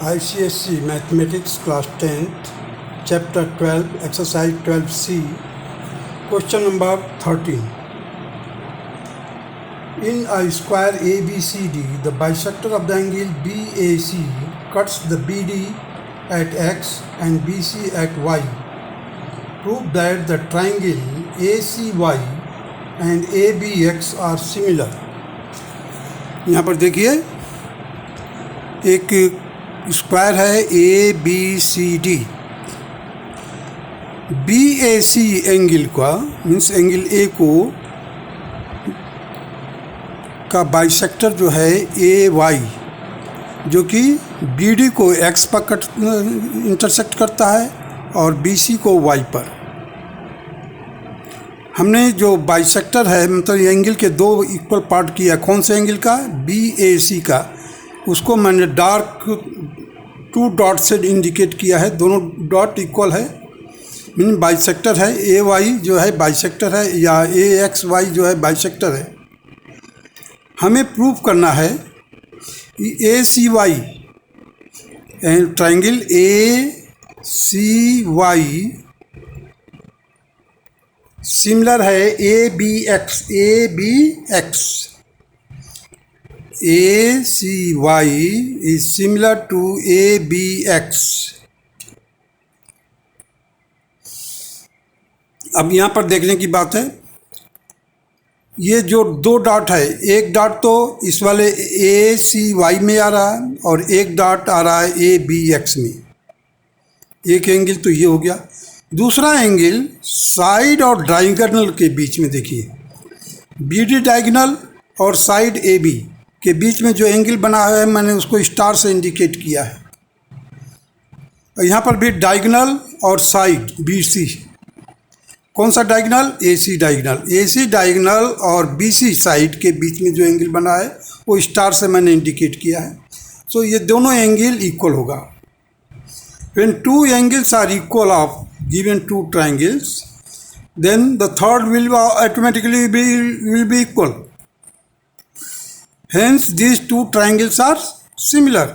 ICSE Mathematics Class 10th, Chapter 12, Exercise 12C, Question number 13. In a square ABCD, the bisector of the angle BAC cuts the BD at X and BC at Y. Prove that the triangle ACY and ABX are similar. यहाँ पर देखिए एक square है ABCD. BAC angle का means angle A को का bisector जो है AY, जो कि BD को X पर इंटरसेक्ट करता है और BC को Y पर. हमने जो बाइसेक्टर है मतलब एंगल के दो इक्वल पार्ट किया. कौन से एंगल का? BAC का. उसको मैंने डार्क 2 डॉट से इंडिकेट किया है. दोनों डॉट इक्वल है, मीन बाइसेक्टर है. AY जो है बाइसेक्टर है या AXY जो है बाइसेक्टर है. हमें प्रूफ करना है कि ACY ट्राइंगल ACY सिमिलर है ABX. ACY is similar to ABX. अब यहाँ पर देखने की बात है, ये जो दो डॉट है, एक डॉट तो इस वाले ACY में आ रहा है और एक डॉट आ रहा है ABX में. एक एंगल तो ये हो गया. दूसरा एंगल साइड और डायगोनल के बीच में देखिए, BD डायगोनल और साइड AB के बीच में जो एंगल बना है मैंने उसको स्टार से इंडिकेट किया है. यहाँ पर भी डायगोनल और साइड BC. कौन सा diagonal? AC diagonal. AC diagonal और BC साइड के बीच में जो एंगल बना है वो स्टार से मैंने इंडिकेट किया है. सो ये दोनों एंगल इक्वल होगा. When two angles are equal of given two triangles, then the third will automatically be equal. Hence, these two triangles are similar.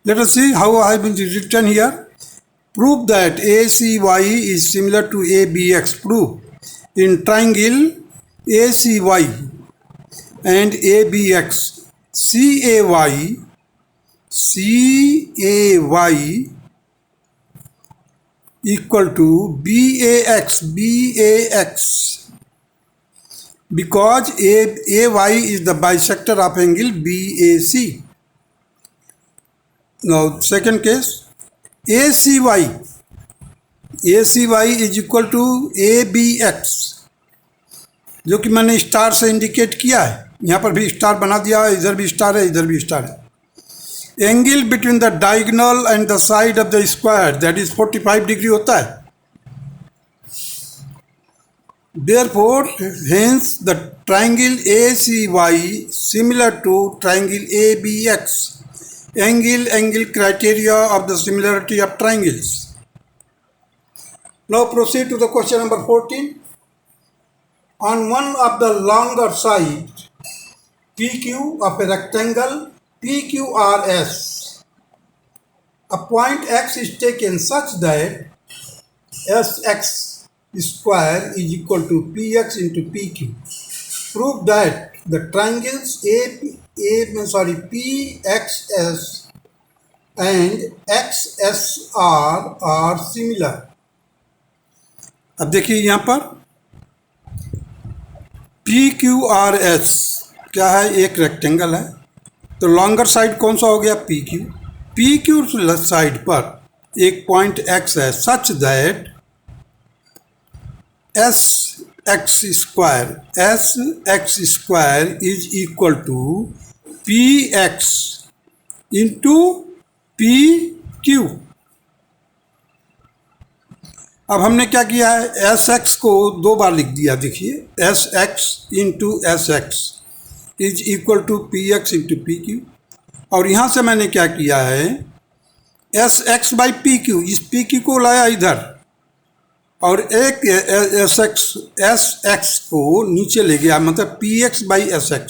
Let us see how I have written here. Prove that ACY is similar to ABX. Prove in triangle ACY and ABX, CAY equal to BAX, because AY is the bisector of angle BAC. Now second case, ACY is equal to ABX, जो कि मैंने star से indicate किया है. यहाँ पर भी star बना दिया है, इधर भी स्टार है, इधर भी स्टार है. Angle between the diagonal and the side of the square that is 45 degree होता है. Therefore, hence the triangle ACY similar to triangle ABX. Angle criteria of the similarity of triangles. Now proceed to the question number 14. On one of the longer side PQ of a rectangle PQRS, a point X is taken such that SX square is equal to PX into PQ. Prove that the triangles PXS and XSR are similar. अब देखिए यहाँ पर PQRS क्या है? एक rectangle है. तो longer side कौन सा हो गया? PQ साइड पर एक पॉइंट X है such that SX square is equal to PX into PQ. अब हमने क्या किया है? SX को दो बार लिख दिया. देखिए SX into SX is equal to PX into PQ. और यहाँ से मैंने क्या किया है? SX बाई PQ, इस PQ को लाया इधर और एक SX को नीचे ले गया, मतलब PX बाई SX.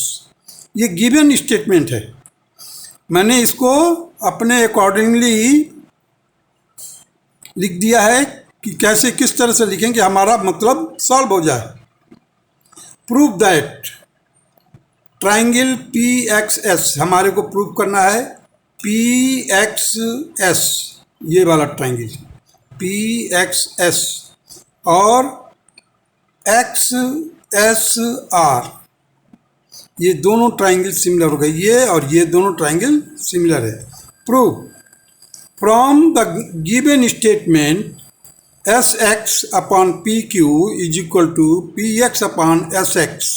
ये गिवन स्टेटमेंट है. मैंने इसको अपने अकॉर्डिंगली लिख दिया है कि कैसे किस तरह से लिखें कि हमारा मतलब सॉल्व हो जाए। Prove that triangle P X S, हमारे को प्रूव करना है पी एक्स एस, ये वाला ट्राइंगल पी एक्स एस और एक्स एस आर, ये दोनों ट्राइंगल सिमिलर हो गए, ये और ये दोनों ट्राइंगल सिमिलर है। Prove from the given statement S X upon P Q is equal to P X upon S X.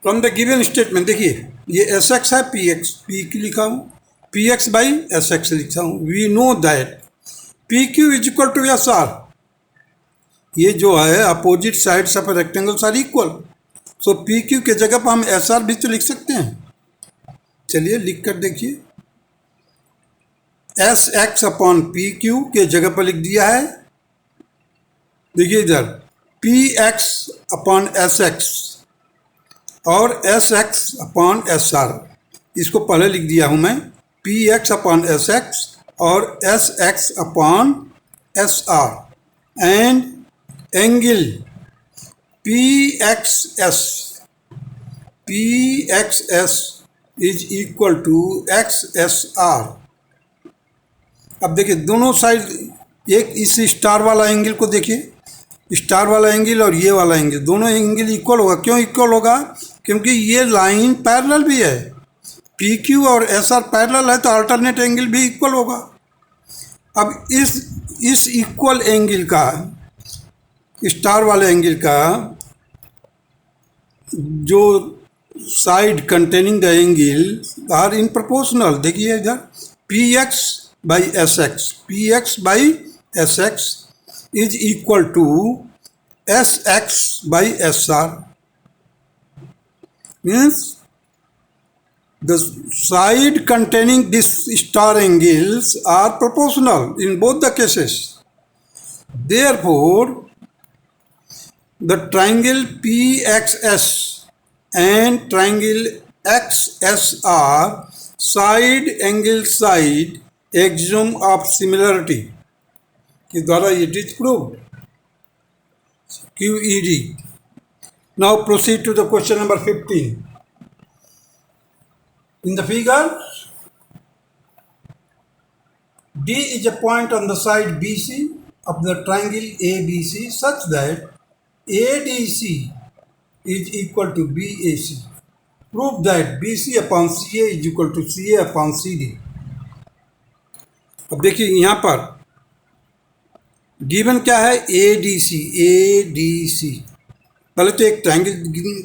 From the given statement, देखिए ये एस एक्स है, पी एक्स पी क्यू लिखा हूँ, P X by S X लिखा हूँ। We know that P Q is equal to S R, ये जो है opposite sides of rectangles are equal, so P Q के जगह पर हम एस आर भी तो लिख सकते हैं। चलिए लिख कर देखिए, S X upon P Q के जगह पर लिख दिया है। देखिए इधर P X upon S X और S X upon S R, इसको पहले लिख दिया हूँ मैं, P X upon S X और S X upon S R and angle P X S is equal to X S R. अब देखिए दोनों साइड, एक इस स्टार वाला एंगल को देखिए, स्टार वाला एंगल और ये वाला एंगल, दोनों एंगल इक्वल होगा। क्यों इक्वल होगा? क्योंकि ये लाइन पैरेलल भी है, पी क्यू और एस आर पैरेलल है तो अल्टरनेट एंगल भी इक्वल होगा। अब इस इक्वल एंगल का, स्टार वाले एंगल का जो side containing the angle are in proportional, देखिए इधर P X by S X, P X by S X is equal to Sx by Sr, means the side containing this star angles are proportional in both the cases. Therefore, the triangle PXS and triangle XSR side angle side axiom of similarity के द्वारा it is proved. QED. Now proceed to the question number 15. In the figure, D is a point on the side BC of the triangle ABC such that ADC is equal to BAC. Prove that BC upon CA is equal to CA upon CD. अब देखिए यहाँ पर given क्या है, ADC। पहले तो एक triangle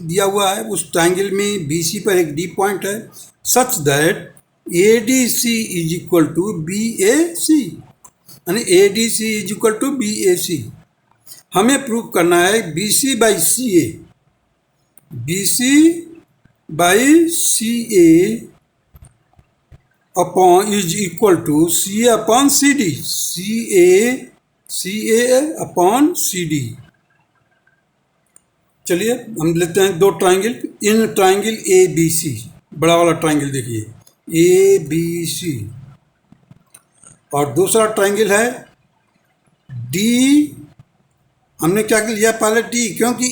दिया हुआ है, उस ट्रायंगल में BC पर एक D पॉइंट है, such that ADC is equal to BAC, यानी ADC is equal to BAC। हमें प्रूव करना है BC by CA upon is equal to CA upon CD, CA upon CD। चलिए हम लेते हैं दो ट्राइंगल। इन ट्राइंगल ABC, बड़ा वाला ट्राइंगल देखिए ABC, और दूसरा ट्राइंगल है D। हमने क्या लिया पहले D, क्योंकि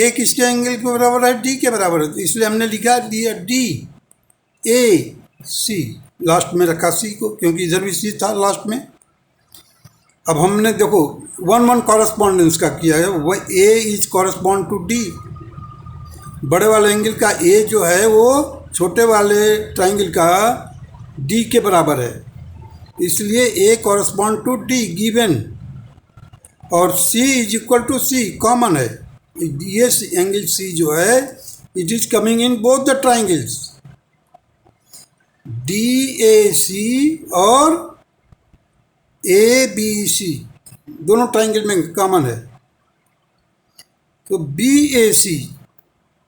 A किसके एंगल के बराबर है, D के बराबर है, इसलिए हमने लिखा दिया DAC, लास्ट में रखा C को, क्योंकि इधर भी C था लास्ट में। अब हमने देखो 1-1 कॉरेस्पॉन्डेंस का किया है, वह A is correspond to D। बड़े वाले एंगल का A जो है वो छोटे वाले ट्राइंगल का D के बराबर है, इसलिए A correspond to D given, और C is equal to C common है। ये एंगल C जो है it is coming in both the triangles, DAC और ABC दोनों ट्राइंगल में कॉमन है। तो BAC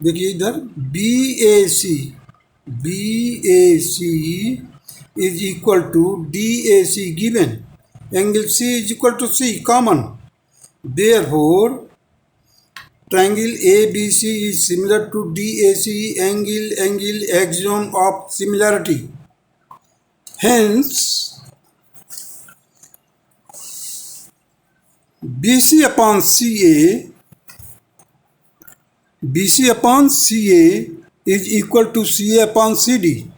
देखिए इधर BAC is equal to DAC given, angle C is equal to C common, therefore triangle ABC is similar to DAC angle axiom of similarity. Hence, BC upon CA is equal to CA upon CD,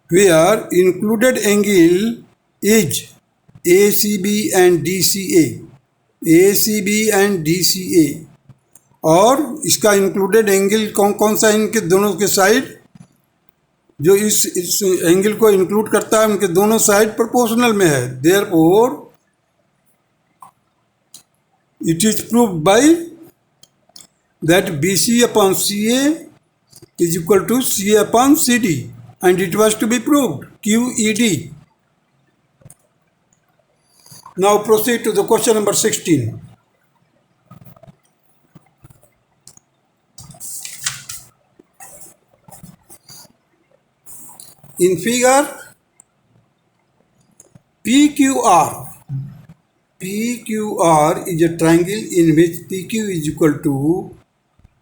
where included angle is ACB and DCA. और इसका included angle कौन सा है? इनके दोनों के side जो इस एंगल को इंक्लूड करता है उनके दोनों साइड प्रोपोर्शनल में है. Therefore it is proved by that BC upon CA is equal to CA upon CD, and it was to be proved QED. Now proceed to the question number 16. In figure PQR is a triangle in which PQ is equal to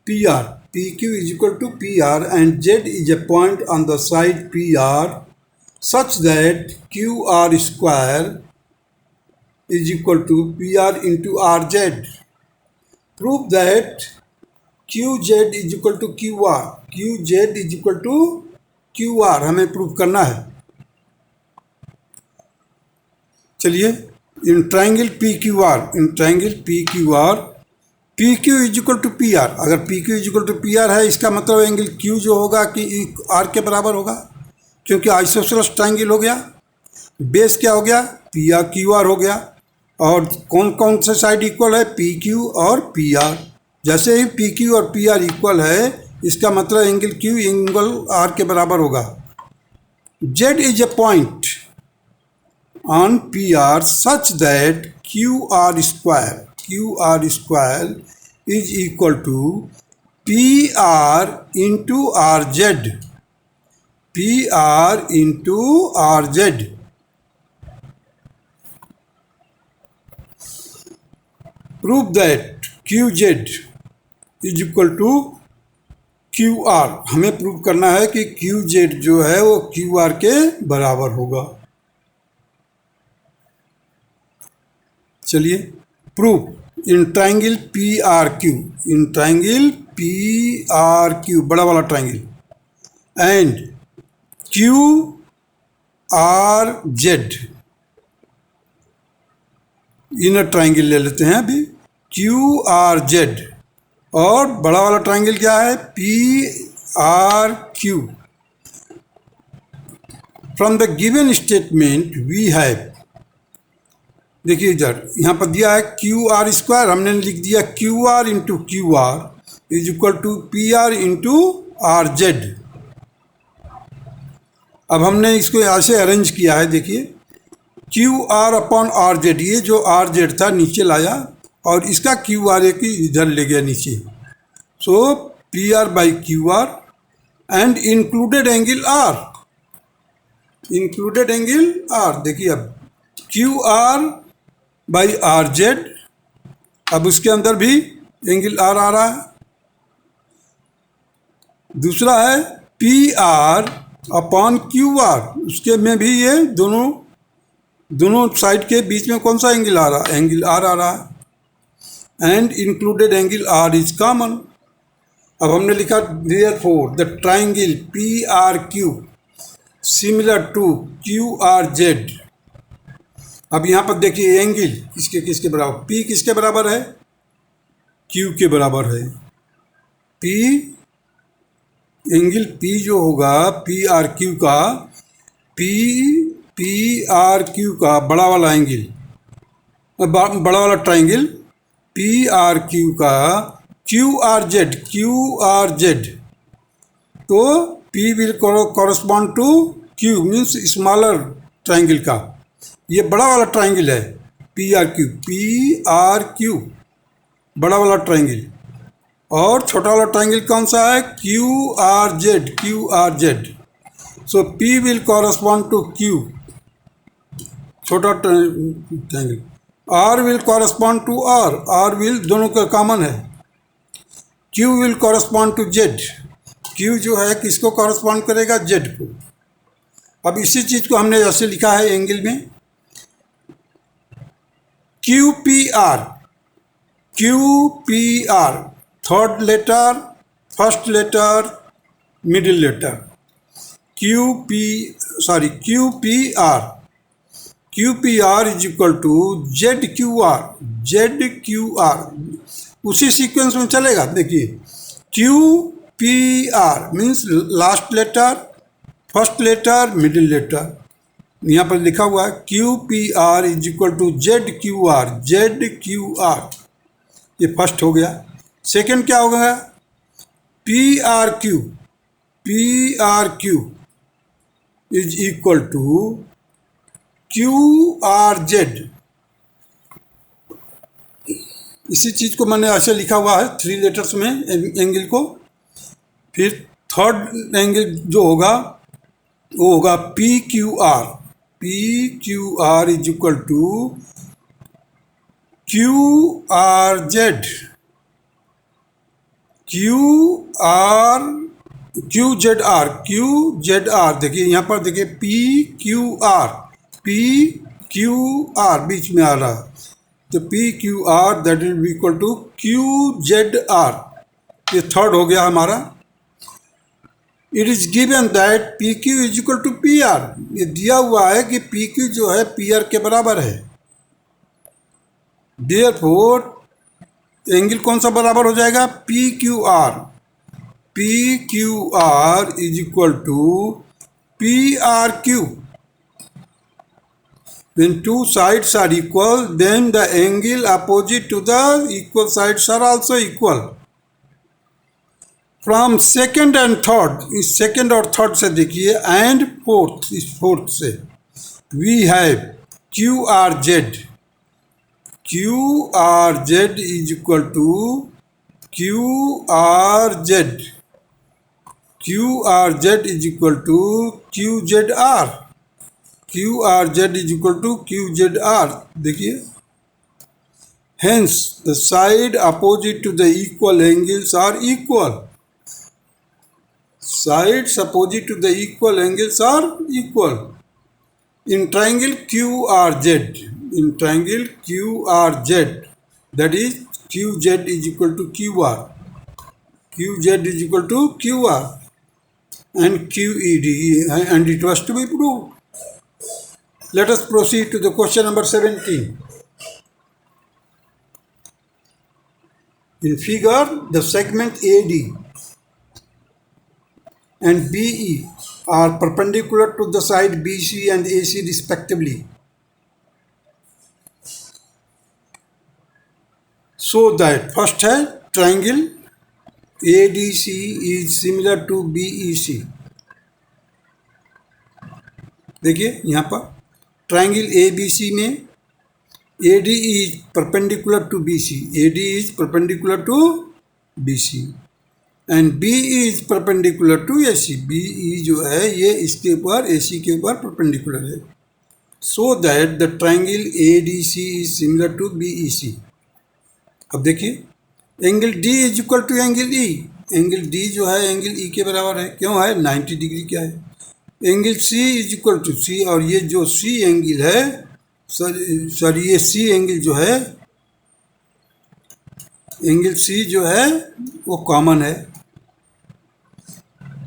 PR. PQ is equal to PR and Z is a point on the side PR such that QR square is equal to PR into RZ. Prove that QZ is equal to QR. QZ is equal to QR हमें prove करना है. चलिए, in triangle PQR PQ is equal to PR. अगर PQ is equal to PR है, इसका मतलब angle Q जो होगा कि R के बराबर होगा, क्योंकि आइसोसेलेस ट्राइंगल हो गया. बेस क्या हो गया? QR हो गया. और कौन से साइड इक्वल है? PQ और PR. जैसे ही PQ और PR इक्वल है, इसका मतलब एंगल Q एंगल R के बराबर होगा. Z is a point on PR such that QR square is equal to PR into RZ. Prove that QZ is equal to QR. हमें prove करना है कि QZ जो है वो QR के बराबर होगा. चलिए, प्रूफ इन ट्राइंगल PRQ बड़ा वाला triangle and QRZ inner triangle ले लेते हैं अभी. QRZ और बड़ा वाला ट्राइंगल क्या है? PRQ. From the given statement we have, देखिए इधर यहाँ पर दिया है QR स्क्वायर, हमने लिख दिया QR into QR is equal to PR into RZ. अब हमने इसको ऐसे अरेंज किया है. देखिए, QR अपॉन RZ, ये जो RZ था नीचे लाया और इसका QR एक इधर ले गया नीचे. सो PR by QR and included angle R. देखिए, अब QR बाई RZ, अब उसके अंदर भी एंगल R आ रहा है. दूसरा है PR अपॉन QR, उसके में भी ये दोनों साइड के बीच में कौन सा एंगल आ रहा है? एंगल R आ रहा है. And included angle R is common. अब हमने लिखा therefore the triangle PRQ similar to QRZ. अब यहाँ पर देखिए एंगल किसके बराबर? P किसके बराबर है? Q के बराबर है. एंगल P जो होगा PRQ का बड़ा वाला एंगल, बड़ा वाला ट्राइंगल PRQ का QRZ, तो P will correspond to Q means smaller triangle का. ये बड़ा वाला ट्राइंगल है PRQ बड़ा वाला ट्राइंगल, और छोटा वाला ट्राइंगल कौन सा है? QRZ. So P will correspond to Q छोटा triangle, R will correspond to R will, दोनों का कॉमन है, Q will correspond to Z। Q जो है किसको कॉरस्पॉन्ड करेगा? Z को। अब इसी चीज़ को हमने ऐसे लिखा है एंगल में, QPR। QPR, third letter, first letter, middle letter. QPR। QPR is equal to ZQR। ZQR उसी सीक्वेंस में चलेगा। देखिए, QPR means last letter, first letter, middle letter. यहाँ पर लिखा हुआ है QPR is equal to ZQR। ZQR ये फर्स्ट हो गया। सेकंड क्या होगा? PRQ। PRQ is equal to QRZ। इसी चीज़ को मैंने ऐसे लिखा हुआ है 3 लेटर्स में एंगल को। फिर थर्ड एंगल जो होगा वो होगा PQR। PQR is equal to QRZ। QZR। देखिए यहाँ पर देखिए PQR बीच में आ रहा है, तो PQR that is equal to QZR। ये थर्ड हो गया हमारा। It is given that PQ is equal to PR। ये दिया हुआ है कि PQ जो है PR के बराबर है। देयरफॉर एंगल कौन सा बराबर हो जाएगा? PQR। PQR is equal to PRQ। When two sides are equal, then the angle opposite to the equal sides are also equal. From second and third, इस second और third से देखिए, and fourth, इस fourth से we have QRZ। QRZ is equal to QRZ। QRZ is equal to QZR। QRZ is equal to QZR। देखिए, hence the side opposite to the equal angles are equal। Sides opposite to the equal angles are equal in triangle QRZ। In triangle QRZ, that is QZ is equal to QR। QZ is equal to QR and QED, and it was to be proved. Let us proceed to the question number 17. In figure, the segment AD and BE are perpendicular to the side BC and AC respectively. So that first है triangle ADC is similar to BEC। देखिए यहाँ पर triangle ABC में AD is perpendicular to BC। AD is perpendicular to BC and BE is perpendicular to AC। BE जो है ये इसके ऊपर AC के ऊपर perpendicular है। So that the triangle ADC is similar to BEC। अब देखिए angle D is equal to angle E। Angle D जो है एंगल E के बराबर है। क्यों है? 90 डिग्री क्या है। Angle C is equal to C, और ये जो C एंगल है, सॉरी ये C एंगल जो है, एंगल C जो है वो कॉमन है।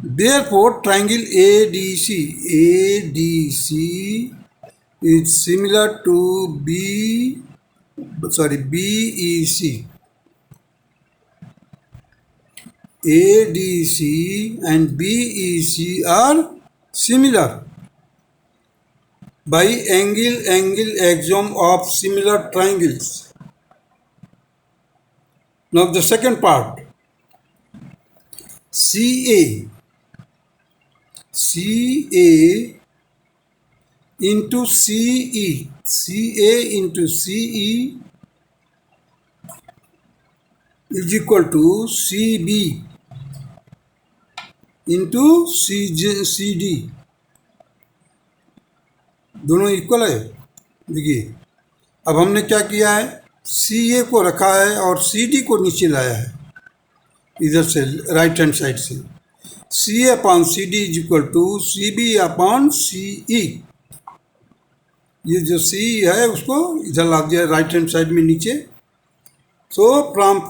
Therefore triangle ADC is similar to BEC। ADC and BEC are similar by angle axiom of similar triangles. Now the second part, CA into CA into CE is equal to CB into CD। दोनों equal है। देखिए अब हमने क्या किया है, CA को रखा है और CD को नीचे लाया है। इधर से राइट हैंड साइड से, C A upon C D is equal to C B upon C E. ये जो सी है उसको इधर ला दिया राइट हैंड साइड में नीचे। सो फ्रॉम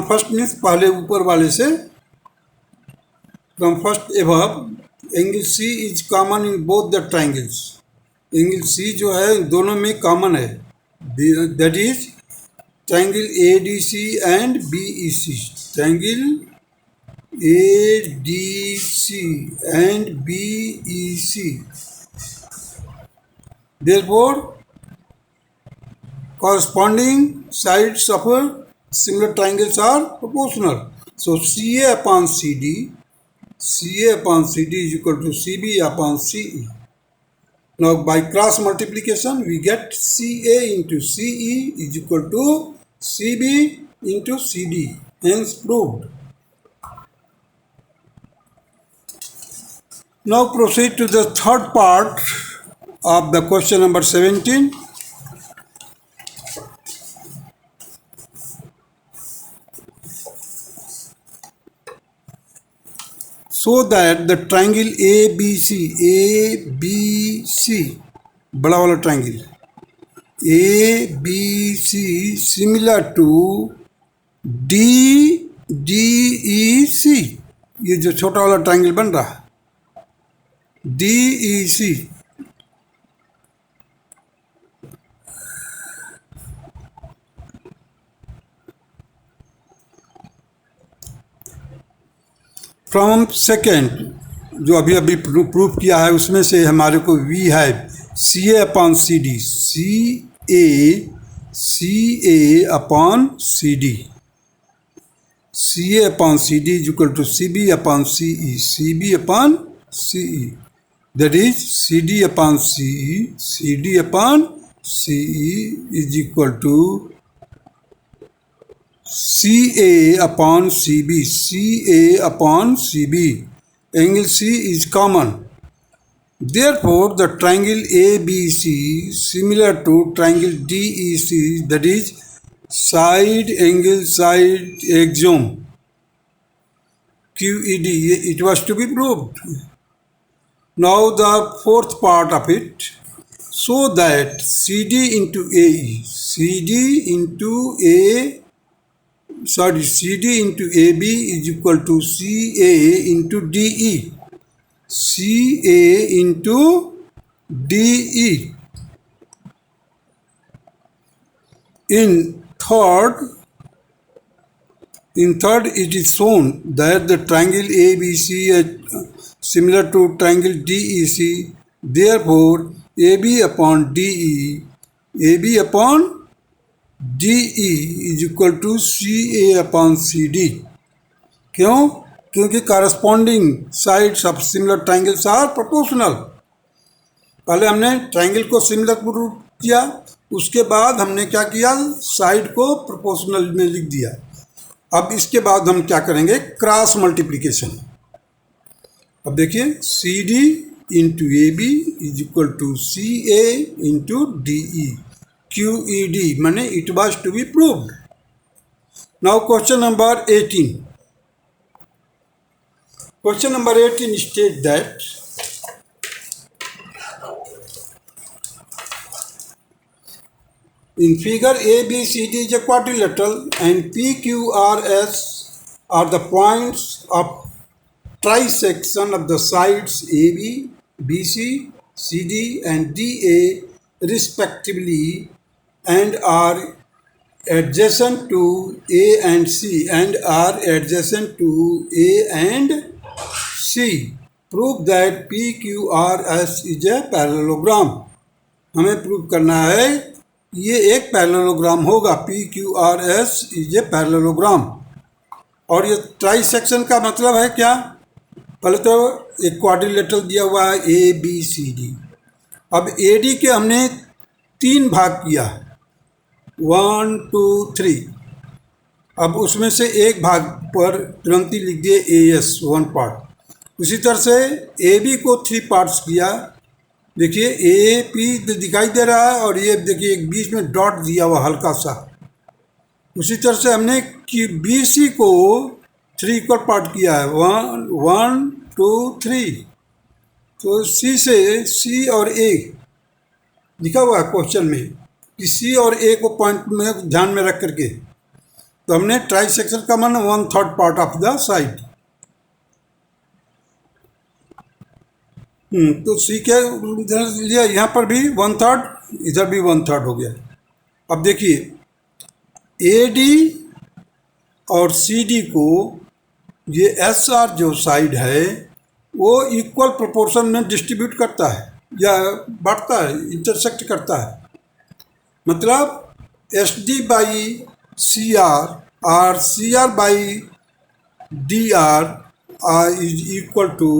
फर्स्ट मीन्स पहले ऊपर वाले से, from first above angle C is common in both the triangles. Angle C जो है दोनों में कॉमन है, that is triangle A D C and B E C. Triangle A D C and B E C. Therefore, corresponding sides of similar triangles are proportional. So CA upon CD is equal to CB upon CE. Now by cross multiplication we get CA into CE is equal to CB into CD. Hence proved. Now proceed to the third part of the question number 17. So that the triangle ABC बड़ा वाला triangle ABC similar to DEC, ये जो छोटा वाला triangle बन रहा है DEC, from second जो अभी प्रूफ किया है उसमें से हमारे को वी है C A upon C D, C A upon C D, C A upon D is equal to C B upon C B upon C E, that is C D upon C D upon C E is equal to CA upon CB, CA upon CB. Angle C is common. Therefore, the triangle ABC similar to triangle DEC, that is side angle side axiom QED. It was to be proved. Now the fourth part of it. So that CD into AE, CD into AB is equal to CA into DE, CA into DE. In third it is shown that the triangle ABC is similar to triangle DEC. Therefore, AB upon DE is equal to CA upon CD. क्यों? क्योंकि corresponding sides of similar triangles are proportional. पहले हमने triangle को similar prove किया, उसके बाद हमने क्या किया, साइड को प्रोपोर्शनल में लिख दिया। अब इसके बाद हम क्या करेंगे, क्रॉस मल्टीप्लिकेशन। अब देखिए CD into AB is equal to CA into DE, QED माने it was to be proved. Now question number 18. Question number 18 states that in figure ABCD is a quadrilateral and PQRS are the points of trisection of the sides AB, BC, CD and DA respectively and are adjacent to A and C and are adjacent to A and C. Prove that PQRS is a parallelogram. हमें prove करना है ये एक parallelogram होगा, PQRS is a parallelogram. और ये try section का मतलब है क्या, पहले तो एक क्वाड्रिलेटरल दिया हुआ है ABCD। अब AD के हमने 3 भाग किया, 1 2 3। अब उसमें से एक भाग पर तुरंत ही लिख दिए AS 1 पार्ट। उसी तरह से AB को 3 पार्ट्स किया। देखिए AP दिखाई दे रहा है और ये देखिए एक बीच में डॉट दिया हुआ हल्का सा, उसी तरह से हमने कि बी सी को 3 इक्वल पार्ट किया है, 1 2 3। तो सी से सी और ए लिखा हुआ है क्वेश्चन में कि सी और ए को पॉइंट में ध्यान में रख करके, तो हमने ट्राई सेक्शन का मान 1/3 पार्ट ऑफ द साइड। तो सी के लिए यहाँ पर भी 1/3, इधर भी 1/3 हो गया। अब देखिए ए डी और सी डी को ये एस आर जो साइड है वो इक्वल प्रोपोर्शन में डिस्ट्रीब्यूट करता है या बांटता है, इंटरसेक्ट करता है। मतलब S D by C R और C R by D R is equal to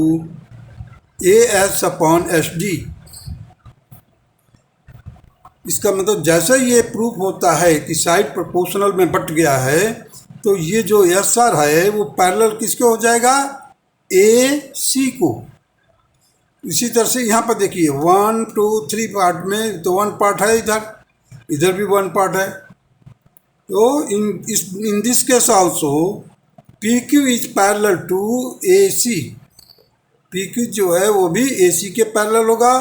A S upon S D. इसका मतलब जैसे ये प्रूफ होता है कि साइड प्रोपोर्शनल में बट गया है, तो ये जो एस आर है वो पैरेलल किसके हो जाएगा, ए सी को। इसी तरह से यहाँ पर देखिए 1 2 3 पार्ट में तो 1 पार्ट है, इधर भी 1 पार्ट है। तो in this case also P Q is parallel to A C. P Q जो है वो भी ए सी के पैरेलल होगा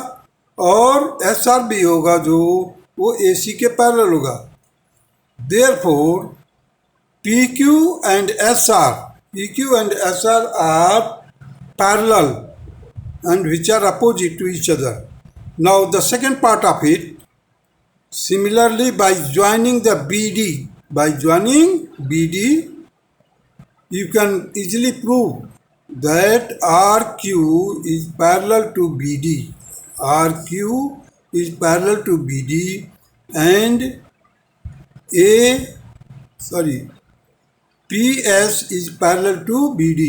और एस आर भी होगा जो वो ए सी के पैरेलल होगा। Therefore P Q and S R are parallel and which are opposite to each other. Now the second part of it, similarly by joining BD, you can easily prove that RQ is parallel to BD. RQ is parallel to BD and PS is parallel to BD.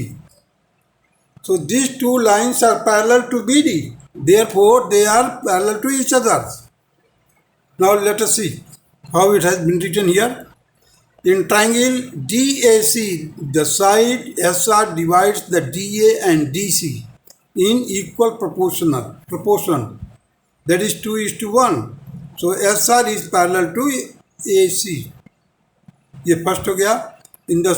So these two lines are parallel to BD, therefore they are parallel to each other. Now let us see how it has been written here. In triangle DAC, the side SR divides the DA and DC in equal proportion, that is 2:1. So SR is parallel to AC. ये first हो गया। In the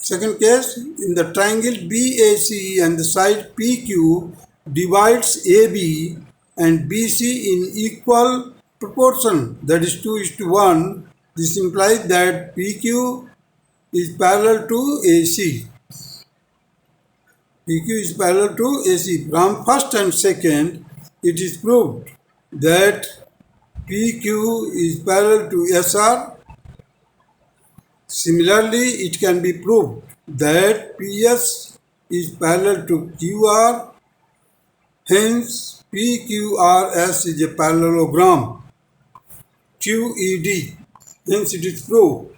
second case, in the triangle BAC and the side PQ divides AB and BC in equal proportion, that is 2:1. This implies that PQ is parallel to AC. PQ is parallel to AC. From first and second, it is proved that PQ is parallel to SR. Similarly, it can be proved that PS is parallel to QR. Hence, PQRS is a parallelogram QED. Hence, it is proved